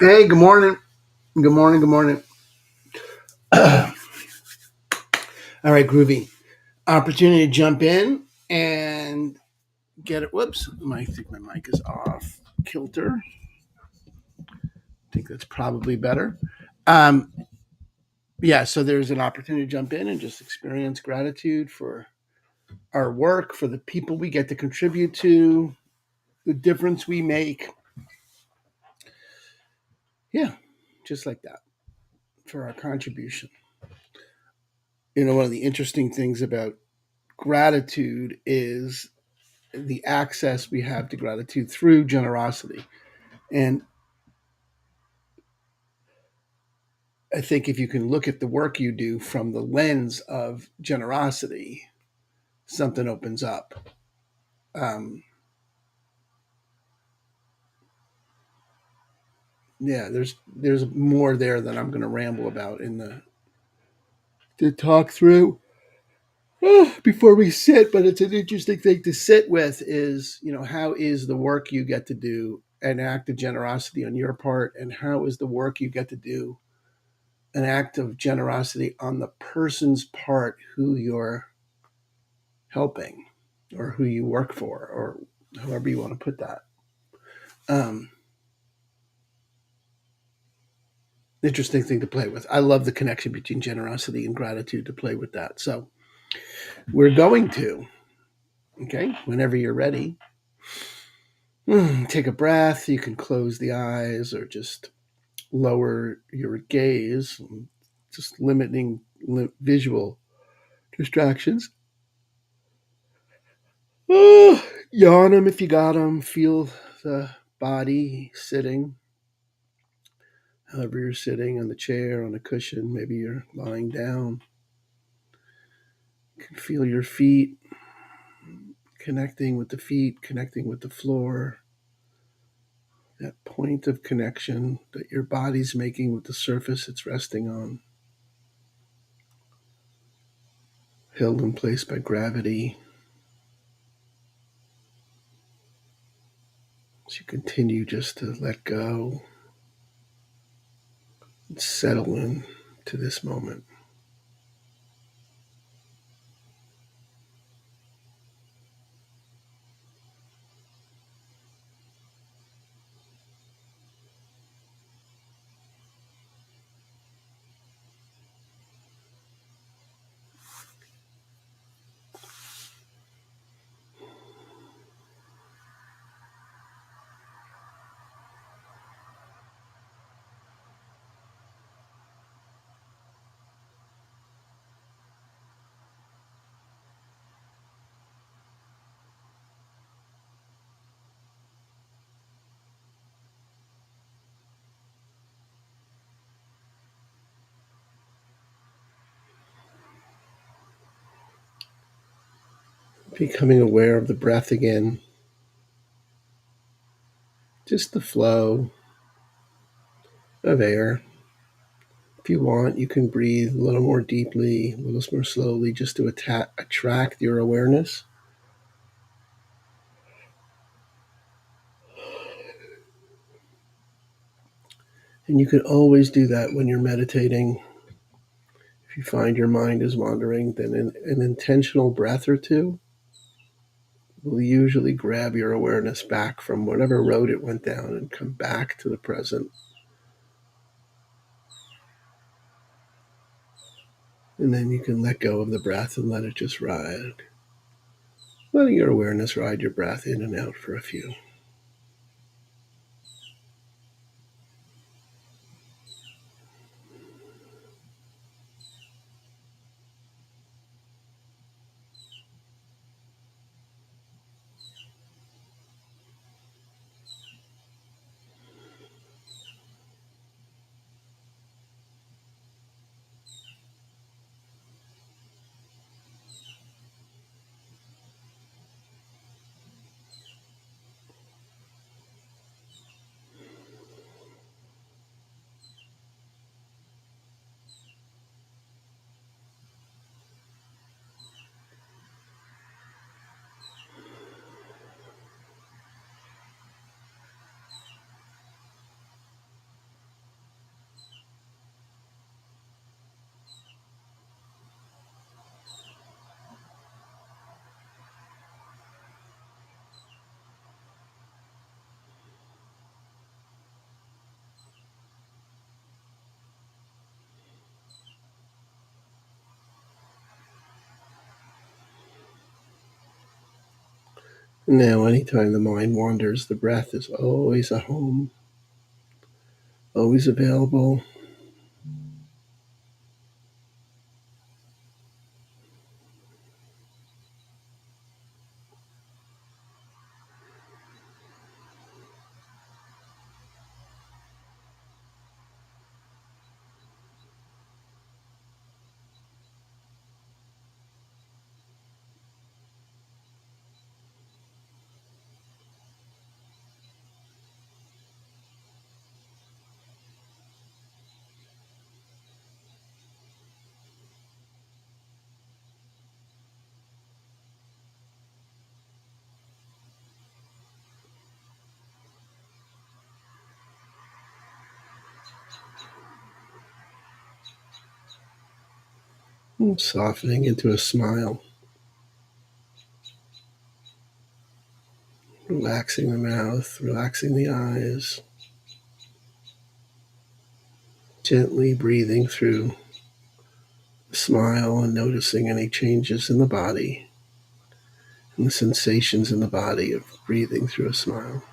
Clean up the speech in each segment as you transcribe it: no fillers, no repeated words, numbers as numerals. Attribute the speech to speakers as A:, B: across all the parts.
A: Hey, good morning. Good morning. Good morning. All right, groovy. Opportunity to jump in and get it. Whoops, I think my mic is off kilter. I think that's probably better. Um, yeah, so there's an opportunity to jump in and just experience gratitude for our work, for the people we get to contribute to, the difference we make. Yeah, just like that for our contribution. One of the interesting things about gratitude is the access we have to gratitude through generosity. And I think if you can look at the work you do from the lens of generosity, something opens up. Um, yeah, there's more there than I'm going to ramble about in the to talk through before we sit. But it's an interesting thing to sit with. Is how is the work you get to do an act of generosity on your part, and how is the work you get to do an act of generosity on the person's part who you're helping or who you work for or however you want to put that. Um, Interesting thing to play with. I love the connection between generosity and gratitude to play with that. So we're going to, okay, whenever you're ready, take a breath. You can close the eyes or just lower your gaze, just limiting visual distractions. Yawn them if you got them. Feel the body sitting. However, you're sitting on the chair, on a cushion, maybe you're lying down. You can feel your feet connecting with the floor, that point of connection that your body's making with the surface it's resting on, held in place by gravity. As you continue just to let go and settle in to this moment. Becoming aware of the breath again, just the flow of air. If you want, you can breathe a little more deeply, a little more slowly, just to attract your awareness. And you can always do that when you're meditating. If you find your mind is wandering, then an intentional breath or two will usually grab your awareness back from whatever road it went down and come back to the present. And then you can let go of the breath and let it just ride. Letting your awareness ride your breath in and out for a few. Now, anytime the mind wanders, the breath is always a home, always available. Softening into a smile, relaxing the mouth, relaxing the eyes, gently breathing through the smile and noticing any changes in the body and the sensations in the body of breathing through a smile.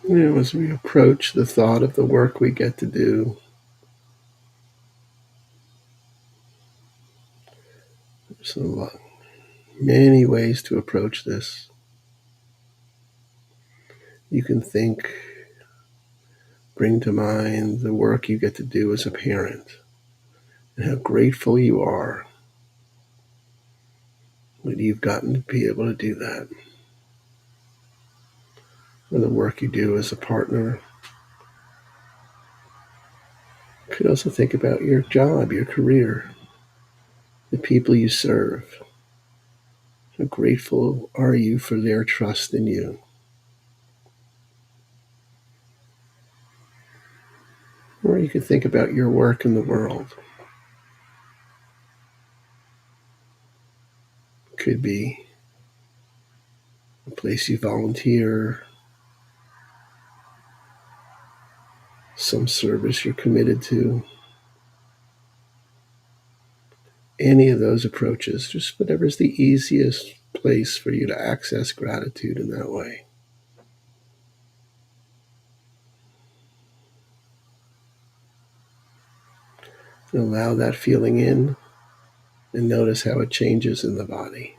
A: As we approach the thought of the work we get to do, there's many ways to approach this. You can think, bring to mind the work you get to do as a parent and how grateful you are that you've gotten to be able to do that. Or the work you do as a partner. You could also think about your job, your career, the people you serve. How grateful are you for their trust in you? Or you could think about your work in the world. It could be a place you volunteer, some service you're committed to. Any of those approaches, just whatever's the easiest place for you to access gratitude in that way. And allow that feeling in and notice how it changes in the body.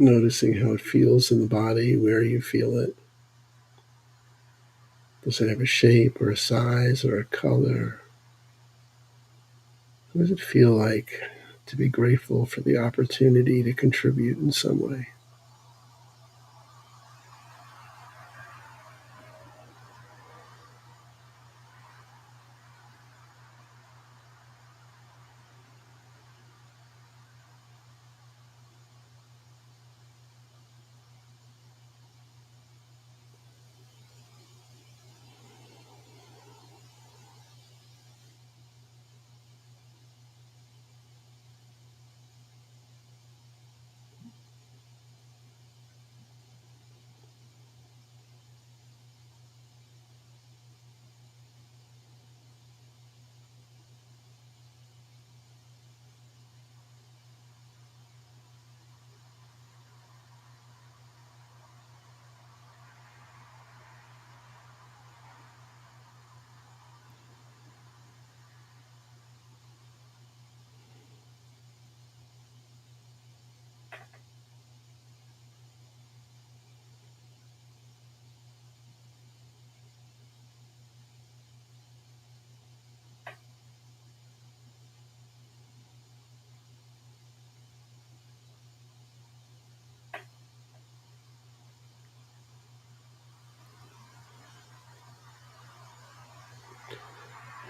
A: Noticing how it feels in the body, where you feel it. Does it have a shape or a size or a color? What does it feel like to be grateful for the opportunity to contribute in some way?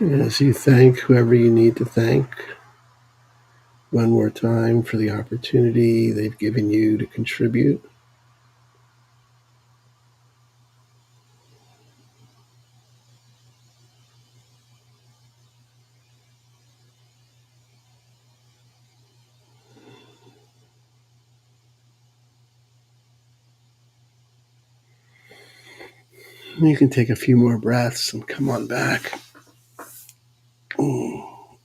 A: And as you thank whoever you need to thank, one more time for the opportunity they've given you to contribute. You can take a few more breaths and come on back. Mm.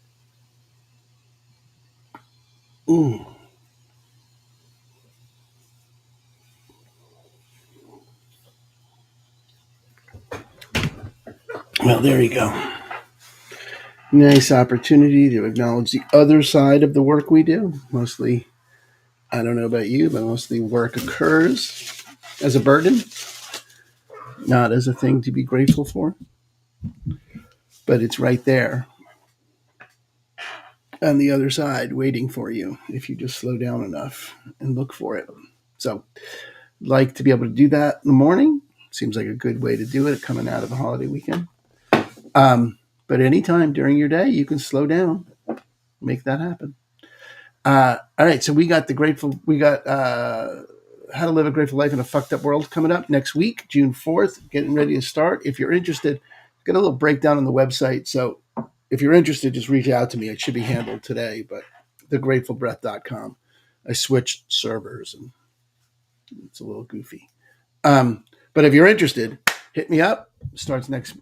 A: Mm. Well, there you go. Nice opportunity to acknowledge the other side of the work we do. Mostly, I don't know about you, but mostly work occurs as a burden, not as a thing to be grateful for. But it's right there on the other side waiting for you if you just slow down enough and look for it. So, like to be able to do that in the morning. Seems like a good way to do it coming out of a holiday weekend. But anytime during your day, you can slow down, make that happen. All right, so we got How to Live a Grateful Life in a Fucked Up World coming up next week, June 4th, getting ready to start. If you're interested, get a little breakdown on the website. So if you're interested, just reach out to me. It should be handled today, but thegratefulbreath.com. I switched servers and it's a little goofy. But if you're interested, hit me up. Starts next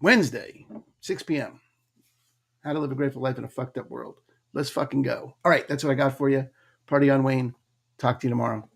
A: Wednesday, 6 p.m. How to Live a Grateful Life in a Fucked Up World. Let's fucking go. All right, that's what I got for you. Party on, Wayne. Talk to you tomorrow.